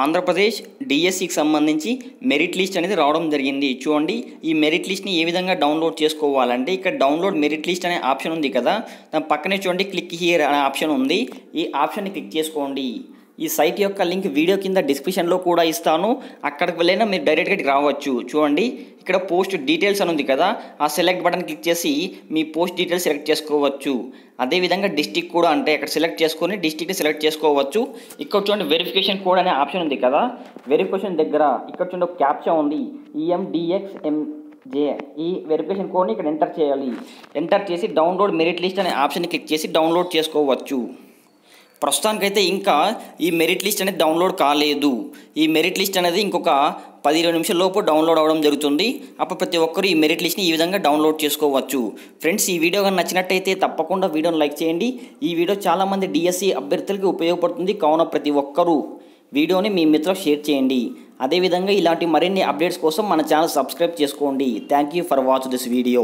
ఆంధ్రప్రదేశ్ డిఎస్సికి సంబంధించి merit list అనేది రావడం జరిగింది. చూడండి, ఈ మెరిట్ లిస్ట్ని ఏ విధంగా డౌన్లోడ్ చేసుకోవాలంటే ఇక్కడ డౌన్లోడ్ మెరిట్ లిస్ట్ అనే ఆప్షన్ ఉంది కదా, దాని పక్కనే చూడండి క్లిక్ హియర్ అనే ఆప్షన్ ఉంది. ఈ ఆప్షన్ని క్లిక్ చేసుకోండి. ఈ సైట్ యొక్క లింక్ వీడియో కింద డిస్క్రిప్షన్లో కూడా ఇస్తాను, అక్కడికి వెళ్ళైనా మీరు డైరెక్ట్గా రావచ్చు. చూడండి, ఇక్కడ పోస్ట్ డీటెయిల్స్ అని ఉంది కదా, ఆ సెలెక్ట్ బటన్ క్లిక్ చేసి మీ పోస్ట్ డీటెయిల్స్ సెలెక్ట్ చేసుకోవచ్చు. అదేవిధంగా డిస్టిక్ కూడా అంటే అక్కడ సెలెక్ట్ చేసుకొని డిస్టిక్ని సెలెక్ట్ చేసుకోవచ్చు. ఇక్కడ చూడండి వెరిఫికేషన్ కోడ్ అనే ఆప్షన్ ఉంది కదా, వెరిఫికేషన్ దగ్గర ఇక్కడ చూడండి ఒక క్యాప్చా ఉంది EMDXMJ. ఈ వెరిఫికేషన్ కోడ్ని ఇక్కడ ఎంటర్ చేయాలి. ఎంటర్ చేసి డౌన్లోడ్ మెరిట్ లిస్ట్ అనే ఆప్షన్ని క్లిక్ చేసి డౌన్లోడ్ చేసుకోవచ్చు. ప్రస్తుతానికైతే ఇంకా ఈ మెరిట్ లిస్ట్ అనేది డౌన్లోడ్ కాలేదు. ఈ మెరిట్ లిస్ట్ అనేది ఇంకొక 10-20 నిమిషాల లోపు డౌన్లోడ్ అవ్వడం జరుగుతుంది. అప్పుడు ప్రతి ఒక్కరు ఈ మెరిట్ లిస్ట్ని ఈ విధంగా డౌన్లోడ్ చేసుకోవచ్చు. ఫ్రెండ్స్, ఈ వీడియో కానీ నచ్చినట్టయితే తప్పకుండా వీడియోని లైక్ చేయండి. ఈ వీడియో చాలామంది డిఎస్సి అభ్యర్థులకి ఉపయోగపడుతుంది, కావున ప్రతి ఒక్కరూ వీడియోని మీ మిత్రులకు షేర్ చేయండి. అదేవిధంగా ఇలాంటి మరిన్ని అప్డేట్స్ కోసం మన ఛానల్ సబ్స్క్రైబ్ చేసుకోండి. Thank you for watch this video.